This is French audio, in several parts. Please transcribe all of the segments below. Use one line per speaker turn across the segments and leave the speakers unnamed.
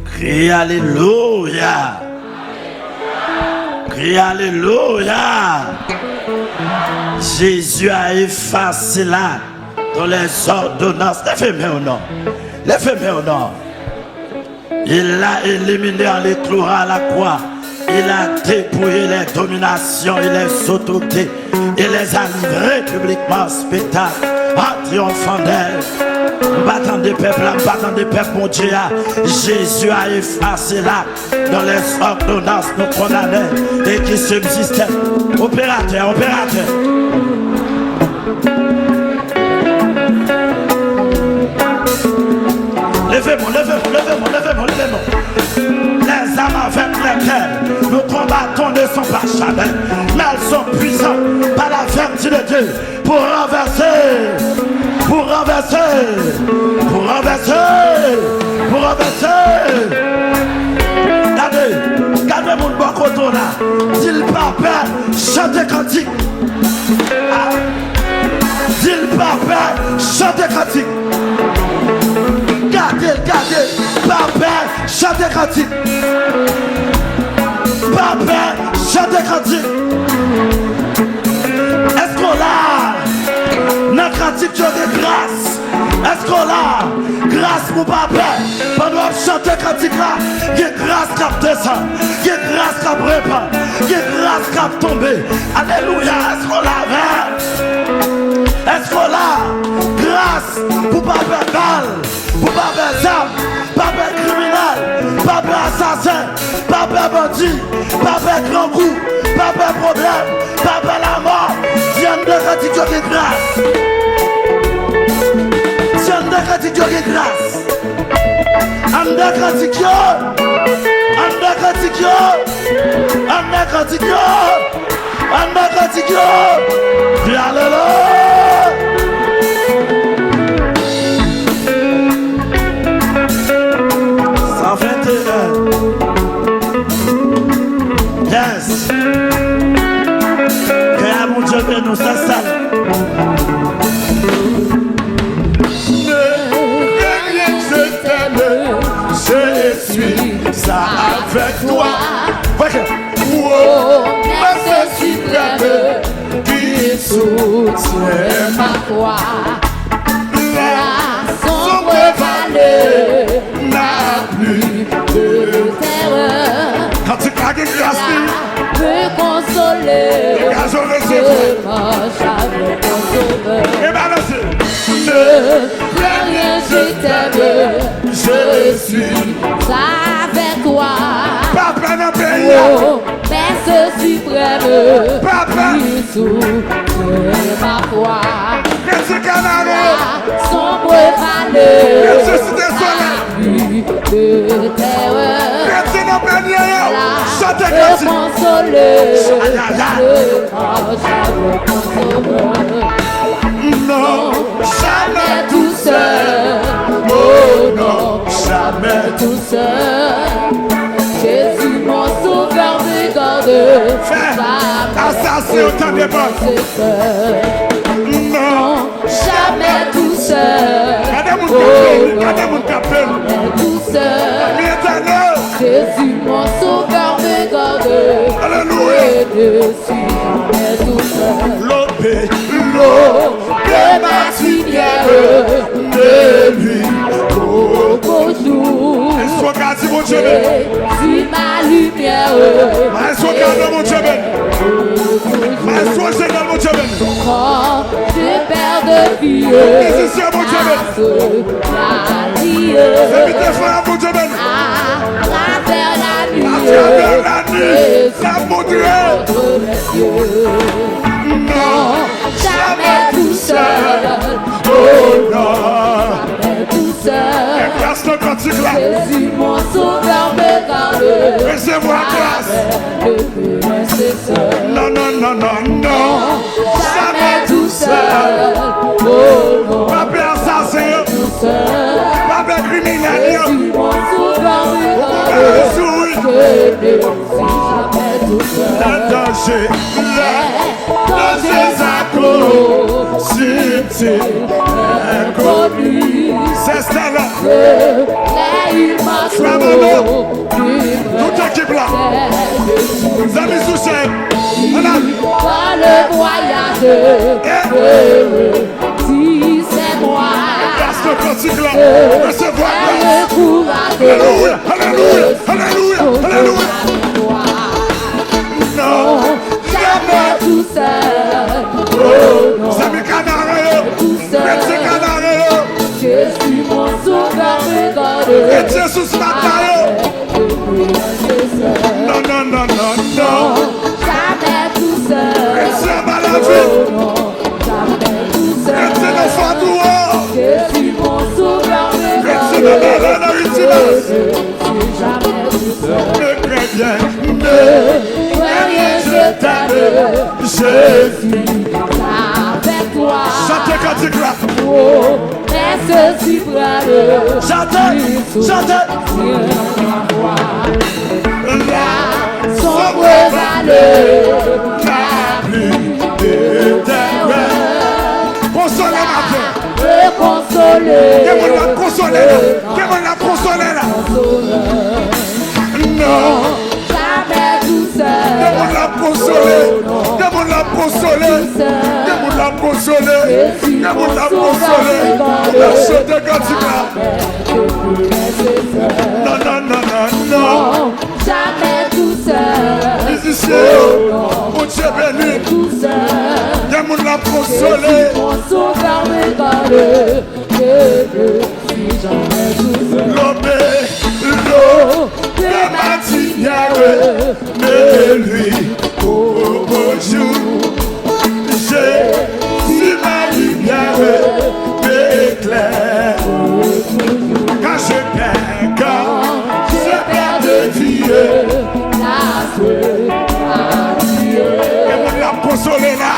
Crie Alléluia. Crie Alléluia. Jésus a effacé là dans les ordonnances. Lèvez-moi au nom. Lèvez-moi au nom. Il l'a éliminé en les clouant à la croix. Il a dépouillé les dominations et les autorités. Il les a livrés publiquement en spectacle, en triomphant d'elle. Battant des peuples, battant des peuples, mon Dieu. Jésus a effacé là dans les ordonnances nous condamnés et qui subsistaient. Opérateur, opérateur. Levez-moi, levez-moi, levez-moi, levez-moi, levez-moi. Les âmes avec lesquelles nous combattons ne sont pas charnelles, mais elles sont puissantes par la vertu de Dieu pour renverser, pour renverser, pour renverser, pour renverser. Regardez, regardez mon bon coton là. Dis-le papa, chantez cantique. Dis-le papa, chantez cantique. Regardez, papa, chantez cantique. Papa, chantez cantique. Est-ce qu'on l'a? Notre cantique, tu as des grâces. Est-ce qu'on l'a? Grâce pour papa. Pendant que chanter cantique là, il y a grâce qui descend. Il y a grâce qui répand. Il y a grâce qui tombe. Alléluia. Est-ce qu'on l'a? Est-ce qu'on l'a? Grâce pour papa balle. Pour papa zam, papa criminel, papa assassin, papa bandit, papa grand coup, papa problème, papa la mort. Viens de cantique de grâce. Viens de cantique de grâce. Anda cantique, anda cantique, anda cantique, anda cantique. Viens là. 15. Que mon Dieu nous s'installe.
Rien que je t'aime, je suis ça avec toi. Oh, merci suprême qui soutient ma foi. La sombre vallée n'a plus de terreur.
Quand tu craques grâce,
peut consoler. Je marche avec mon sauveur. Ne pleure rien, je t'aime. Je suis avec toi.
Papa n'a pas.
Oh, Père suprême, qui soutient ma foi. La sombre vallée n'a plus de terreur. La peut consoler. Je marche avec mon sauveur. Non, jamais tout seul. Oh non, jamais tout seul. Jésus mon sauveur me garde.
Assassin autant de bonnes.
Non, jamais tout seul.
Regardez mon capel.
Jamais tout seul. Jésus mon sauveur me garde.
Alléluia.
Et dessus jamais tout seul.
L'eau
de ma civière de lui au jour.
Sois gardé mon Dieu.
Jésus ma lumière.
Sois gardé mon Dieu. Sois gardé mon Dieu.
Quand je perds de vie, la vie à travers la nuit,
mon Dieu.
Non, jamais tout seul.
Oh non.
Jamais tout seul.
Grâce le cantique là.
Jésus mon sauveur me garde.
Laissez-moi grâce. Non, non, non, non, non.
Jamais tout seul. Oh non.
Papa assassin.
Tout seul.
Papa criminel.
Jésus mon sauveur me garde. Je ne suis jamais tout seul.
Le danger.
Dans ses accros. cité inconnu. C'est ça là. Toute équipe là. Amis sous scène.
Dans le voyage heureux, si c'est moi.
Parce que cantique là, recevoir
Le courage.
Alléluia, alléluia, alléluia, alléluia. Non,
Jamais tout seul.
c'est mes canards,
Tout seul.
c'est canards.
Je suis mon sauveur, regarde.
Et Dieu sous ce matin. Non, non, non, non, non.
Jamais tout seul.
Et Dieu m'a la vie.
Jamais tout
Et Dieu
seul.
nous fait tout.
Je suis mon sauveur,
Et Dieu
regarde.
nous donne la réussite.
Jamais tout seul.
Ne crains bien,
Rien, je t'aime.
je
Avec toi.
chantez cantique là.
Oh, mais ceci brave.
Chantez, chantez.
Sombre vallée.
La pluie éternelle. Consolez ma paix.
Me consoler.
Qu'est-ce qu'on l'a consolé là? Qu'est-ce qu'on l'a consolé là? Non.
Jamais tout seul.
Qu'est-ce qu'on l'a consolé? Qu'est-ce qu'on l'a consolé? Qu'est-ce qu'on l'a consolé? Qu'est-ce qu'on l'a consolé? La chute de cantique là. Non, non, non, non, non.
Jamais tout seul.
Musicien, mon Dieu béni.
Tout seul.
Qu'est-ce qu'on l'a consolé?
Mon sauveur me garde. Si jamais tout seul.
L'obé, l'eau, le matinère, mais lui, au beau jour, j'ai si ma lumière m'éclaire. Quand je perds, je perds de vie. Et on l'a consolé là.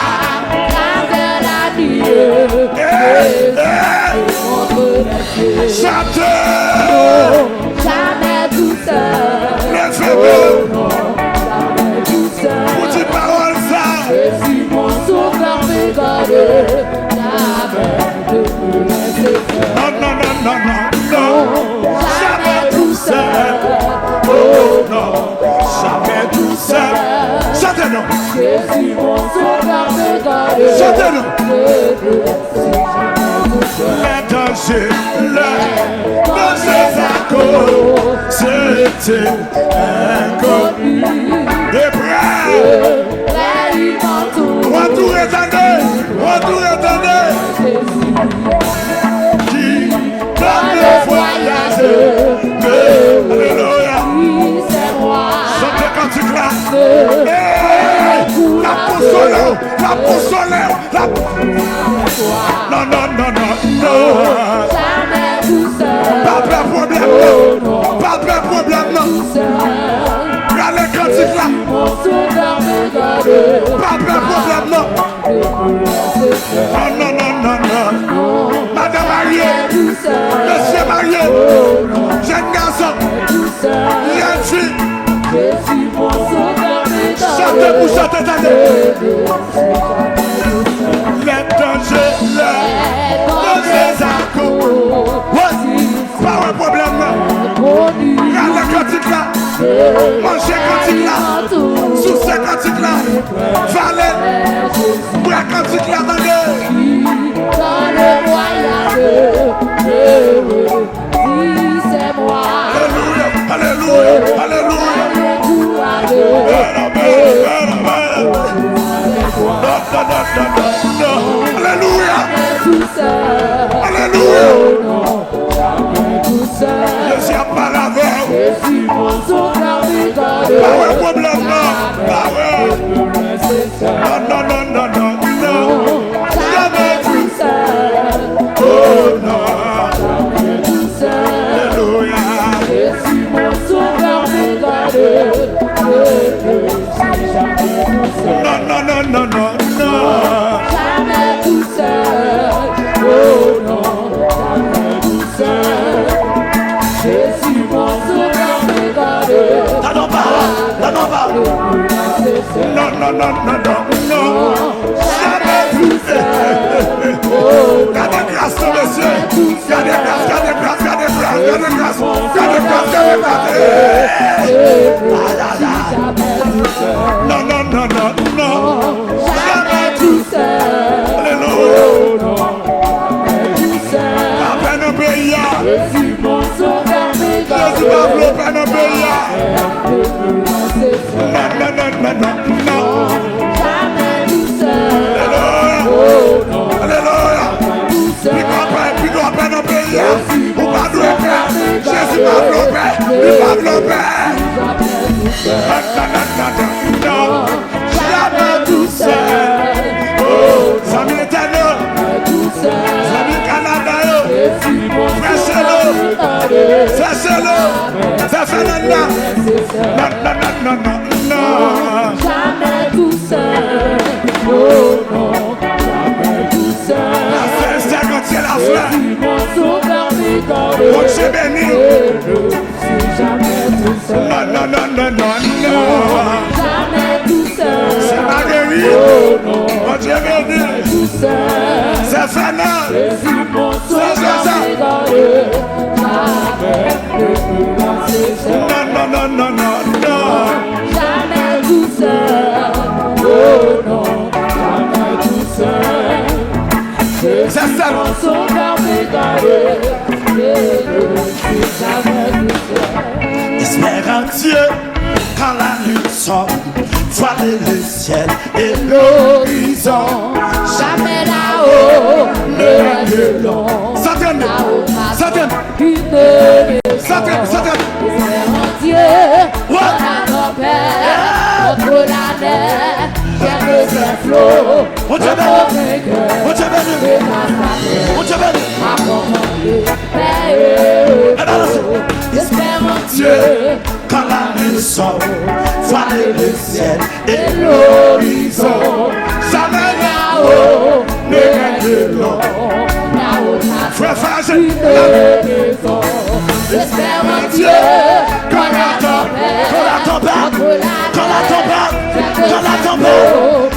Chanteur,
Jamais tout seul.
lève-vous,
Jamais tout seul.
pour dire parole ça.
Je suis mon sauveur, me garde. Jamais de me laisser seul.
Non, non, non, non, non, non.
Jamais tout seul.
Oh non, jamais tout seul. Chantez-nous,
Je suis mon sauveur, me garde.
chantez-nous.
Jamais tout seul.
Les dangers à cause, c'était inconnu. Des bras, retour éternel, qui dans le voyage, alléluia. Chantez quand tu classes. La consoleur, non, non, non, non, non. Pas de problème, non. Pas de problème, non. Regardez quand tu classes. Pas de problème, non. Non, non, non, non, non. Madame mariée, monsieur marié, jeune garçon, jeune fille. Chantez pour chanter, attendez. Les dangers, les à pas un problème là. Regardez cantique là. Mangez cantique là. Sous ces cantiques là. Valet. Bois cantique là, attendez.
Dans le voyage, si c'est moi.
Alléluia, alléluia, alléluia. Alléluia. Alléluia. Je suis pas la voix. Pas un problème, non. Pas un. Non, non, non, non, non, non. Jamais tout seul. Oh non. Alléluia. Non, non, non, non, non, non.
Jamais tout seul. Oh non, jamais tout seul. Je suis mon sauveur, me garde.
T'en as pas.
Non, non, non, non, non, non. Jamais tout seul. Non, non, non, non, non.
Jamais tout seul.
Alléluia.
Tout seul.
À peine un pays.
Jésus, mon sauveur, mes
Jésus m'a appelé à peine un pays. Non, non, non, non, non, non.
Jamais tout seul.
Alléluia. Alléluia. Puis nous à peine un pays. Ou pas de paix. Jésus m'a appelé. Il m'a appelé. Non, jamais tout seul. Oh, Samy éternel. Samy Canada. Fais-le. Fais-le. Fais-le. Non, non, non, non, non, non.
Jamais tout seul. Oh non, jamais tout seul.
La fête, c'est quand c'est la fête.
Mon sauveur m'étonne.
Mon Dieu béni.
C'est jamais tout seul.
Non, non, non, non, non, non.
Jamais tout seul.
C'est ma guérie. Mon Dieu béni.
Tout seul.
C'est Fernand.
C'est mon sauveur m'étonne. Jamais ne peut passer seul.
Non, non, non, non, non, non.
Jamais tout seul. Oh non, jamais tout seul.
C'est ça.
Mon sauveur m'étonne. C'est jamais tout seul.
Espère en Dieu quand la nuit sombre, voiler le ciel et l'horizon.
Jamais là-haut, le long.
Satan. Satan.
Une
Satan. Satan.
Espère en Dieu, on a nos pères, contre la mer, cherche ses flots,
Mon Dieu béni. Mon Dieu béni. Mon Dieu béni.
J'espère en
Dieu,
Dieu,
quand la nuit sombre, voiler le ciel et
l'horizon,
Jamais
là-haut,
ne règne long.
là-haut,
Frère, frère,
une maison. J'espère en Dieu, quand la tempête,
quand la tempête,
entre la
quand la tempête, quand la tempête,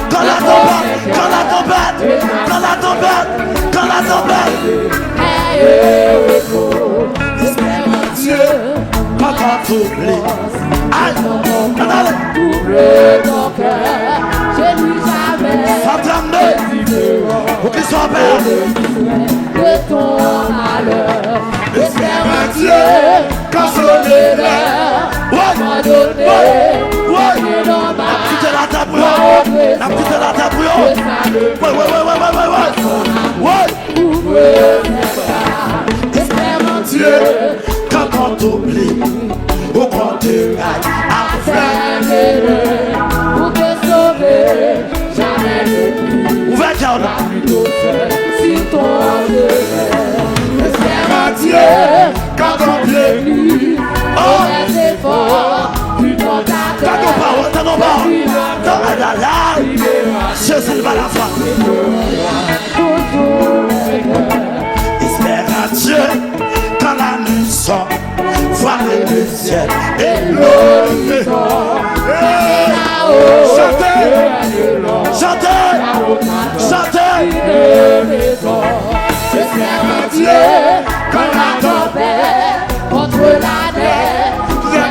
quand la tempête, quand la tempête, quand la tempête, quand la tempête.
J'espère en Dieu,
Quand on t'oublie, aïe,
double ton cœur, je n'ai jamais
s'entendre, pour qu'ils soient pères.
de ton malheur. J'espère en
Dieu,
Dieu, consoler-leur, abandonner, et non
La petite la tabouillon, la petite la tabouillon. Ouais, ouais.
J'espère en
Dieu,
Dieu,
quand on t'oublie, ou qu'on te gagne,
ferme-le pour te sauver, jamais ne plus.
ouvert Dieu,
Si ton j'espère en Dieu, quand on plie, on est fort, tu t'en
t'as nos paroles, t'as nos paroles, t'as la Jésus va la foi. Espère à Dieu, quand la nuit sort, voiler le ciel et l'horizon. Chantez, chantez.
J'espère en Dieu, quand la tempête contre la neige,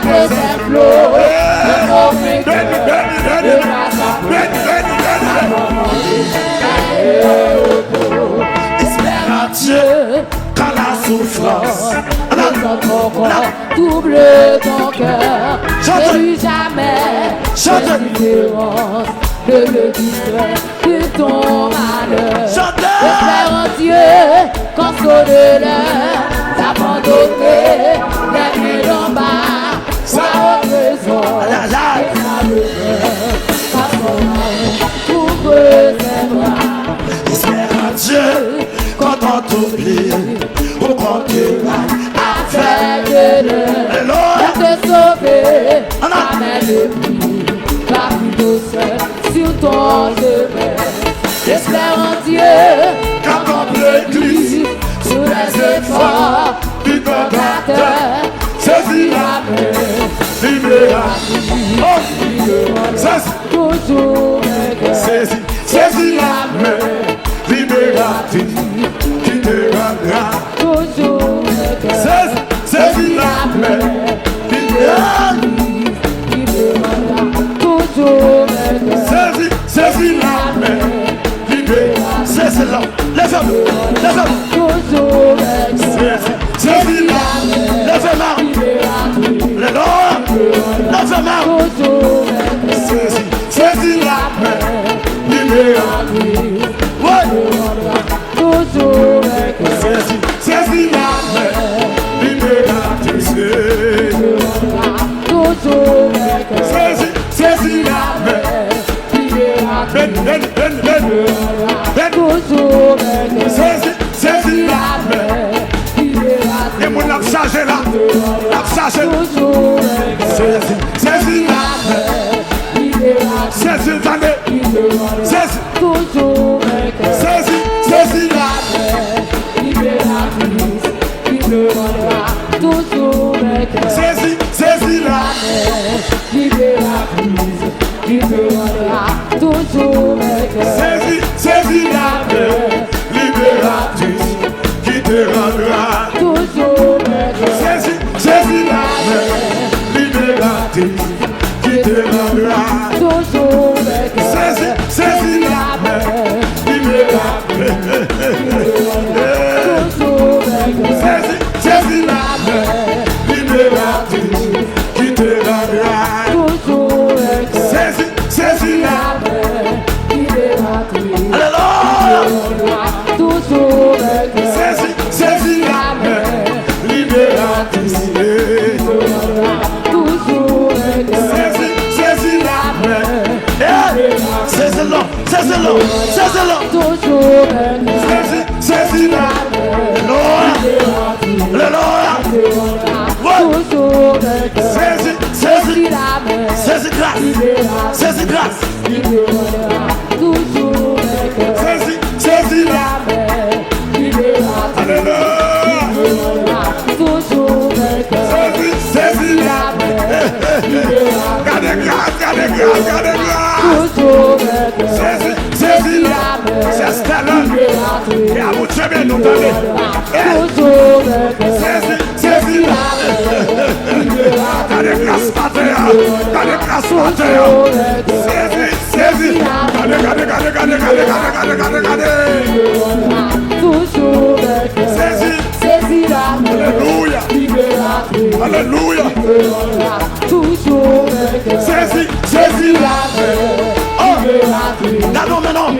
que ses flots,
Espère à Dieu, quand la souffrance,
double ton cœur,
Chante.
ne lui jamais
Chante.
de différence, ne le distrait de ton malheur.
Chante.
J'espère en Dieu, console-leur, t'abandonner, les pieds d'en bas, sois au trésor, ouvre ses bras.
espère à Dieu, quand on t'oublie, ou qu'on te gagne,
Fais-le
Alléluia.
pour te sauver,
Amen.
amène le prix, va plus douceur sur ton chemin. J'espère en Dieu,
Quand on l'église,
sous les efforts
du
fondateur,
saisis
la main,
libération.
toujours vainqueur.
Saisis la main libérative qui te rendra.
Toujours vainqueur.
Saisis
toujours vainqueur.
Saisis la main libératrice qui te rendra.
Toujours vainqueur.
Saisis la main libératrice qui te rendra.
Toujours vainqueur.
Saisis la main libératrice.
Toujours vainqueur.
Saisis la main libératrice qui te rendra.
Toujours vainqueur.
Saisis la main.
Alléluia.
Toujours vainqueur.
Saisis la main libératrice.
Toujours vainqueur.
Saisis la main.
Saisis-le, saisis-le, saisis-le.
Toujours vainqueur.
Saisis la
Alléluia. Alléluia. Ouais.
Toujours vainqueur.
Saisis
la main.
Saisis grâce. Saisis grâce.
Toujours vainqueur.
Saisis la main. Alléluia.
Toujours vainqueur.
Saisis la main. Gardez grâce.
Toujours vainqueur.
Saisis la main. C'est Stella. Et à vous très bien nous donner.
Toujours vainqueur.
Saisis la main. Gardez grâce matin. Gardez grâce matin. Saisis. Gardez.
Toujours vainqueur. Saisis la main.
Alléluia. Alléluia.
Toujours vainqueur.
Saisis la main.
Gardons maintenant.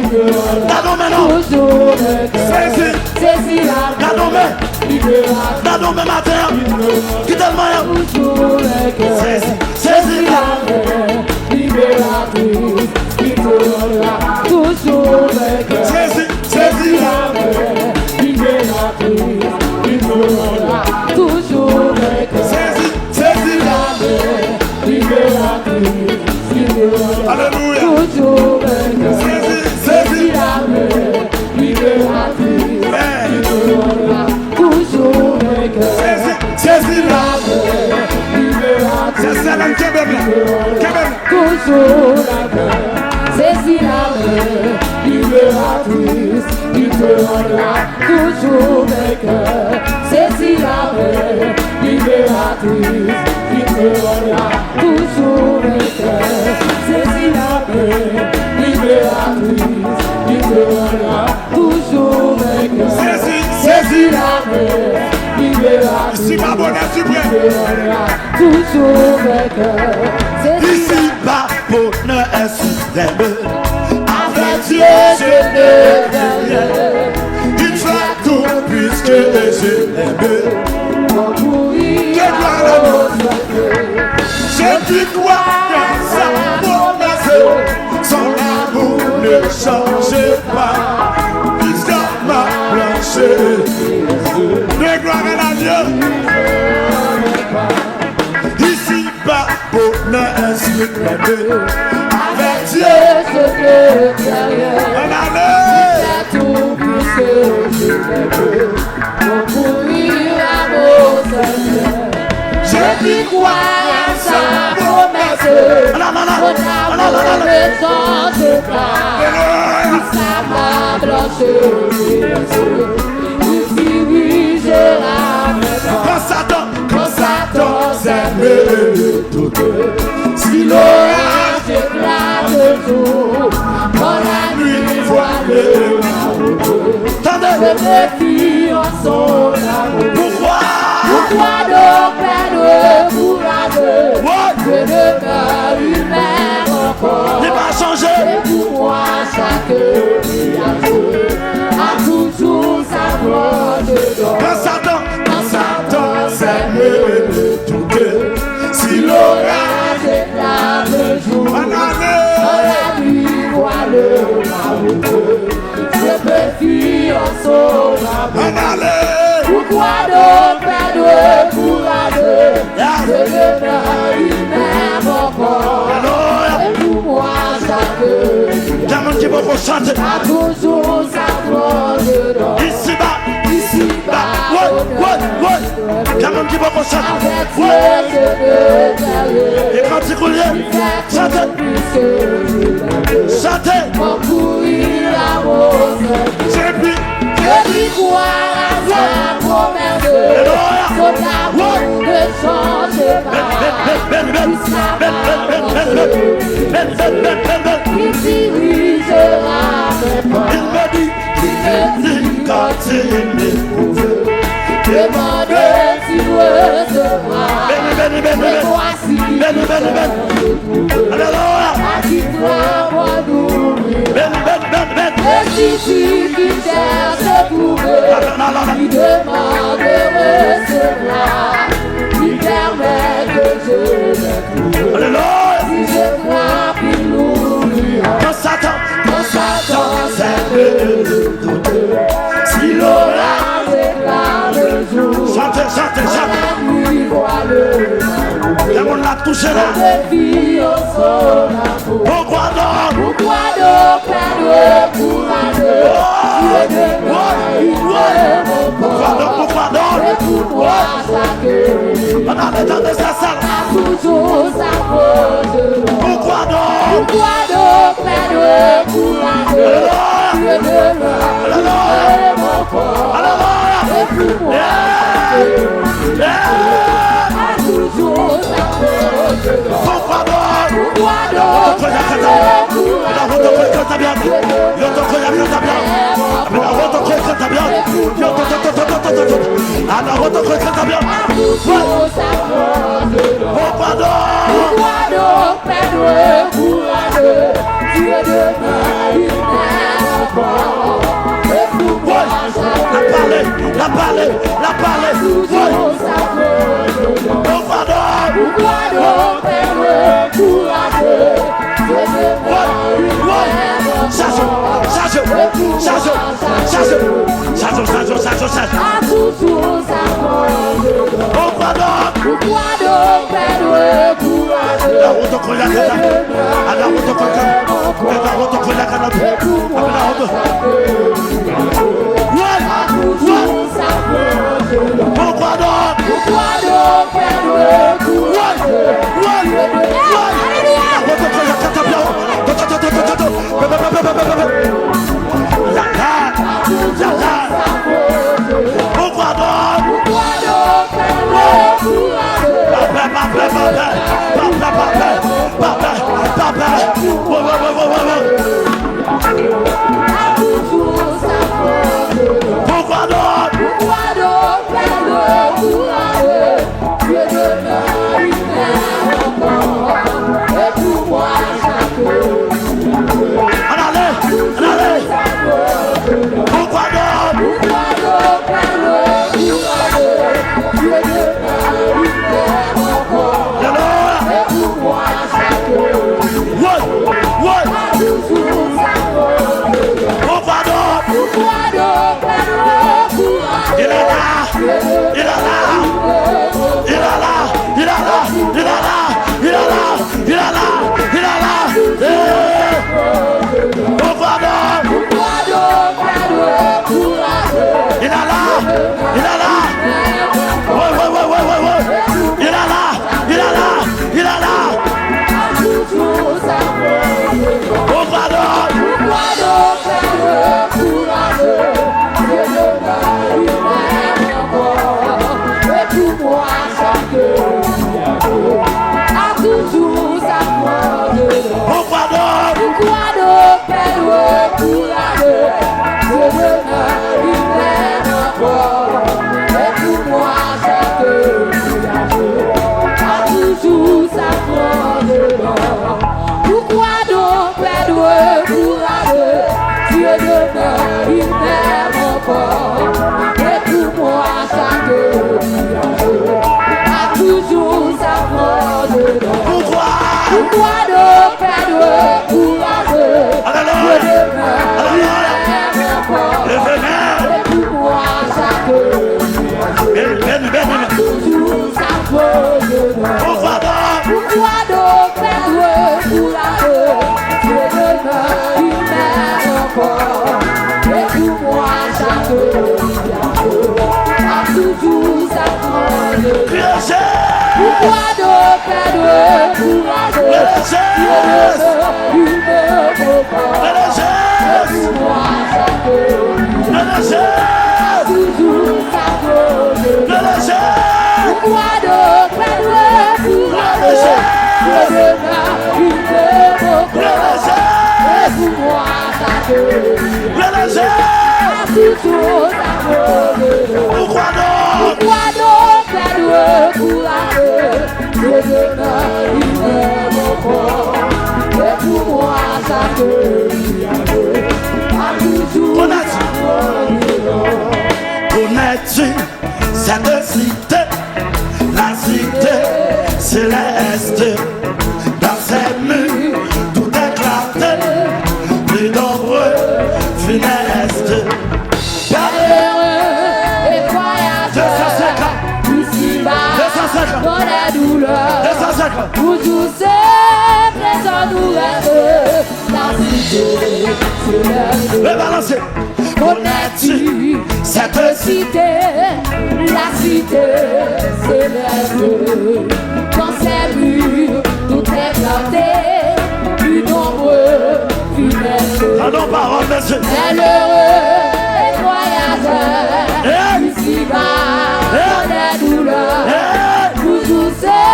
Gardons maintenant.
Toujours vainqueur. Saisis la main.
Gardons maintenant. Gardons maintenant matin. Qui tellement
Toujours vainqueur.
saisis la
main. Libératrice. Qui te rendra. Toujours vainqueur.
Saisis la main.
Libératrice. Qui te rendra. Toujours vainqueur.
Saisis la
main. Libératrice. Qui te rendra.
Alléluia.
Toujours vainqueur.
Saisis
la main. Libératrice. Qui te rendra. Toujours vainqueur.
Saisis la
main. Libératrice.
C'est ça là,
Toujours la main. Saisis la main. Libératrice. Qui te rendra. Toujours vainqueur. Saisis la main. Libératrice. Qui te rendra. Toujours vainqueur. Saisis la main. Libératrice. Qui te rendra. Toujours vainqueur.
Saisis
la main. Libératrice.
Ici, ma bonne suprême.
Toujours vainqueur.
Ici bas, bonheur est suprême.
Avec Dieu, je ne veux rien.
Il fait tout puisque je l'aime.
Pour courir
à
à votre
Je puis croire dans sa promesse. Son amour ne change pas. Puisqu'à ma blanche. De gloire à Dieu. Ici bas, bonheur est suprême. Avec Dieu,
je ne veux rien.
en allée.
C'est tout puisque je l'aime. Pour courir à votre Je puis croire à sa promesse. Mon amour ne change pas. Sa main blanche, il dirigera mes pas.
Quand Satan s'aime tout, si
L'orage éclate tout, quand la nuit voilée ma route. Je me fie en son amour. Pourquoi donc peine courageux? Je demeure humain encore.
Il va changer.
Et pour moi chaque créature a toujours sa voix dedans.
Quand Satan s'aime tout, si l'orage
L'orage éclate le jour,
en allée.
quand la nuit voile ma route. Je me fie en son amour.
En allée.
Pourquoi donc perdre courageux? Je demeure humain encore. Et pour moi chaque
Diamant qui va chanter.
a toujours sa voix dedans.
Ici bas, ouais. Diamant qui va chanter.
Avec Dieu
Ouais.
je ne veux rien.
Et quand il coule, chantez,
Puisque je l'aime.
chantez.
jusqu'à ma pensée. Il dirigera mes pas.
Il me dit quand il m'éprouve.
Demandez, tu recevras. Et voici,
Alléluia.
à qui toi nous. Et si tu quittes ce trouver, il demande de recevoir. Il permet que je le trouve.
Alléluia.
Si je crois qu'il l'oubliera.
Quand Satan
c'est le doute. Si l'orage éclate le jour,
chantez.
la nuit voit le jour.
Le monde l'a touché là.
Des filles au son
Pourquoi donc?
pourquoi donc perdre courageux? Tu es de
Pourquoi donc?
et pour moi chaque
Pendant le temps de sa salle.
a toujours sa cause.
Pourquoi donc?
Pourquoi donc perdre courageux? Tu es de mon corps et pour moi a toujours sa cause.
Pourquoi donc?
Pourquoi donc perdre courageux? Toujours sa cause.
Pourquoi donc?
Pourquoi donc perdre courageux? Tu es de une mère encore. Et pour moi
La parler.
toujours sa cause.
Pourquoi donc?
Pourquoi donc perdre courageux? Tu es de une mère
Charge.
a toujours sa cause.
Pourquoi donc?
Pourquoi donc perdre courageux?
La route au
Toujours sa cause.
Pourquoi donc?
Pourquoi donc perdre courageux?
Pourquoi donc?
Pourquoi donc perdre courageux? A toujours sa cause.
Pourquoi donc?
Pourquoi donc perdre courageux? Tu es de une mère encore. Et pour moi
Allez. Pourquoi donc?
pourquoi donc perdre courageux? Tu es de une mère encore. Et pour moi a toujours sa cause.
Pourquoi donc?
Pourquoi donc perdre courageux?
Il est là. Pourquoi donc?
Pourquoi donc perdre courageux?
Il est là.
A toujours sa cause.
Pourquoi donc?
Pourquoi donc perdre courageux? Tu es de une mère encore. Et pour moi a toujours sa cause.
Pourquoi donc?
Pourquoi donc perdre courageux? Tu es de une mère encore. Et pour moi a toujours sa cause. Pourquoi donc perdre courageux? Tu es de une mère encore. Et pour moi a toujours sa cause. Pourquoi donc perdre courageux? Tu es de une mère encore. Et pour moi toujours sa cause.
Pourquoi donc?
Pourquoi donc perdre courageux? Tu es de une mère encore. Et pour moi a toujours sa cause. Pourquoi donc perdre courageux? Tu es de une mère encore. Et pour moi a toujours sa cause. Pourquoi donc perdre courageux?
Connais-tu cette cité, la cité céleste, dans ses murs, tout éclaté, plus nombreux funestes.
Malheureux et voyageurs, ici-bas, dans la douleur, où tous ces présents nous restent, la cité céleste. Connais-tu cette cité, la cité céleste, dans ses murs, tout est planté, plus nombreux funestes.
Pardon, parole, monsieur.
Malheureux et voyageurs, ici-bas, dans la douleur, où tous ces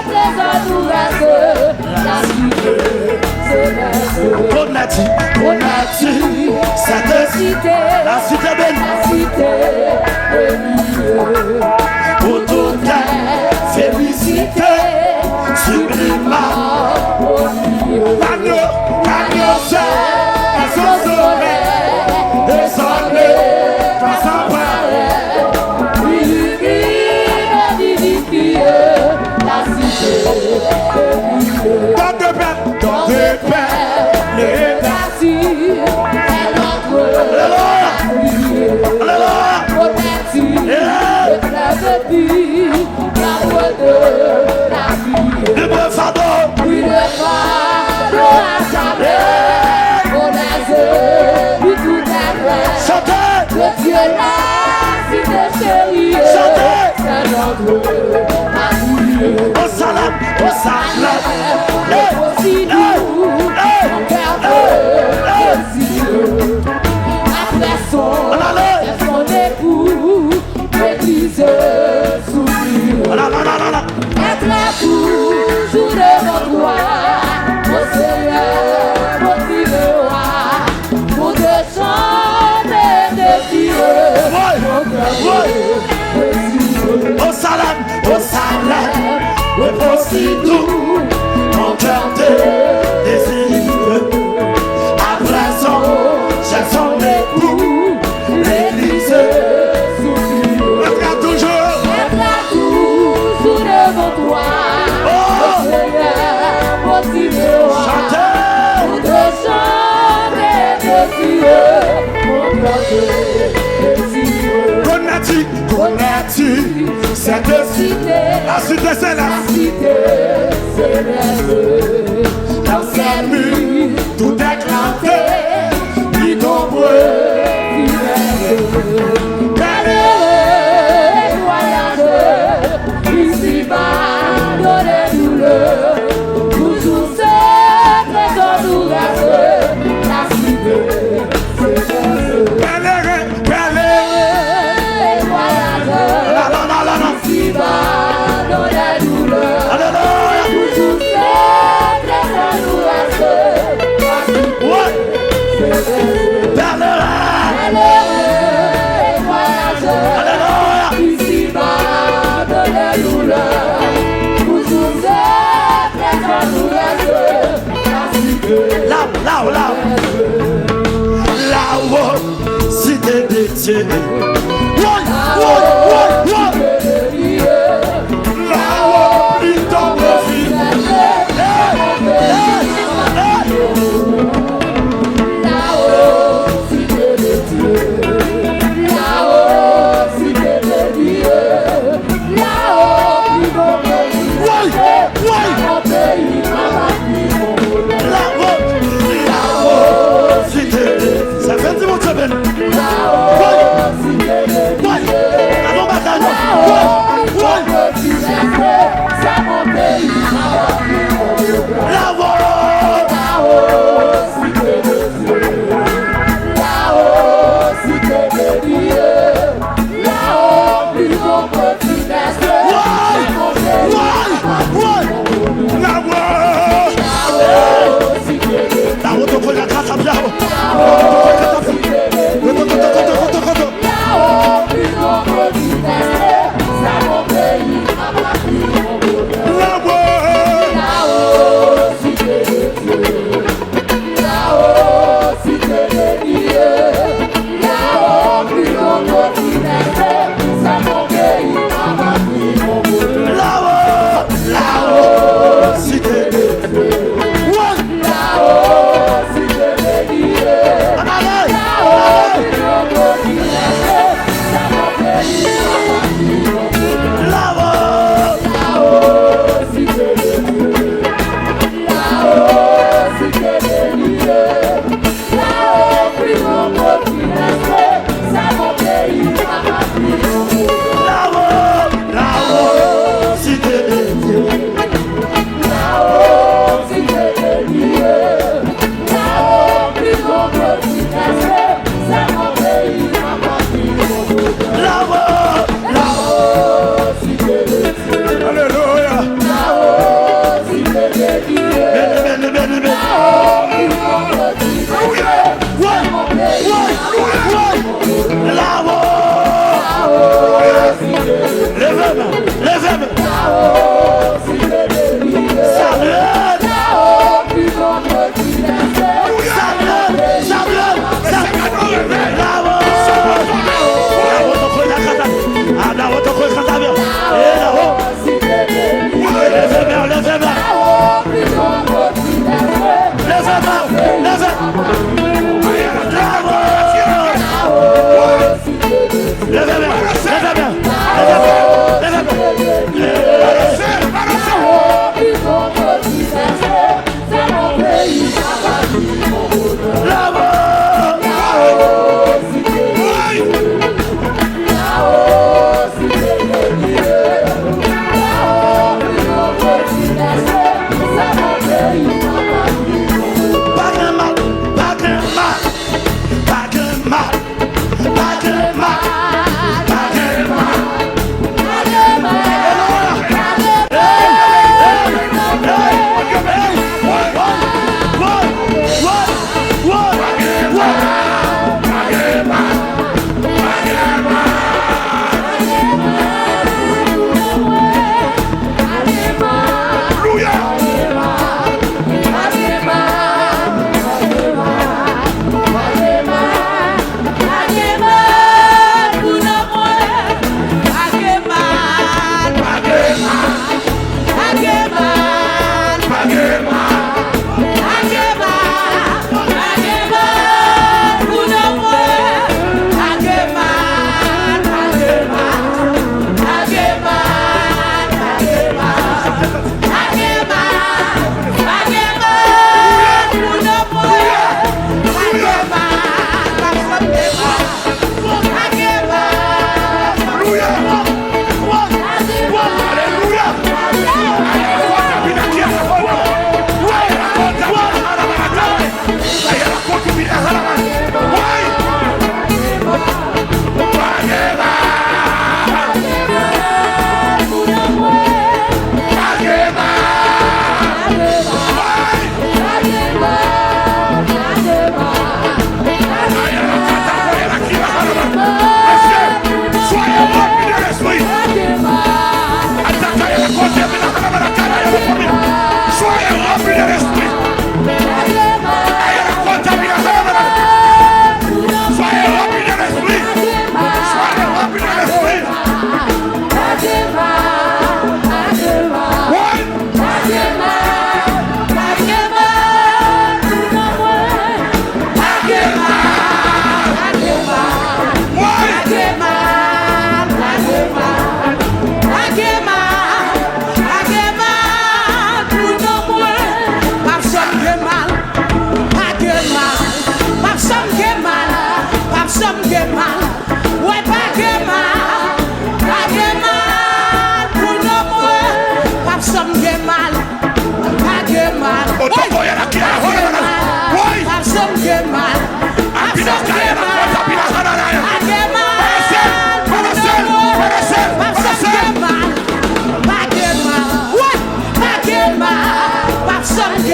présents nous restent, la cité céleste.
Connais-tu cette cité, la cité bénie,
la cité bénie,
où tout est félicité, sublime.
L'agneau seul, son soleil, descendez, dans sa parole.
illumine, vivifie la cité bénie.
Dans de paix, les
Merci, est notre
Alléluia.
Connais-tu le fleuve de vie, l'arbre de la vie,
Libre fardeau,
oui le fardeau à jamais, on a vu tout est vrai,
chantez,
que Dieu l'a cité chérie, c'est notre amour,
au salam,
aussi doux, mon cœur veut désir, après son époux, l'église sourire. Être toujours devant toi, mon Seigneur, motive-moi, pour te chanter de Dieu, mon cœur veut désir.
au salam, aussi doux, mon cœur te désire. Après son époux, l'église sourire.
Être toujours.
Être toujours devant toi, mon Seigneur, motive-moi, pour te chanter de Dieu, mon cœur de désir.
Connais-tu cette cité, la cité céleste,
La cité céleste, dans ses murs,
tout éclaté,
plus nombreux funestes. Malheureux et voyageurs, ici-bas, dans les douleurs, toujours ces trésors nous restent, la cité céleste. Malheureux et voyageurs, ici-bas, dans les douleurs, toujours ces trésors nous restent, la cité céleste. Malheureux et voyageurs, ici-bas, dans les douleurs, toujours ces trésors nous restent, la cité
là-haut, cité de Dieu.
là-haut, il tombe vite.
Là-haut, cité de Dieu. Ça fait du monde, ça fait. Allons, bataille.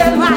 Jéhovah.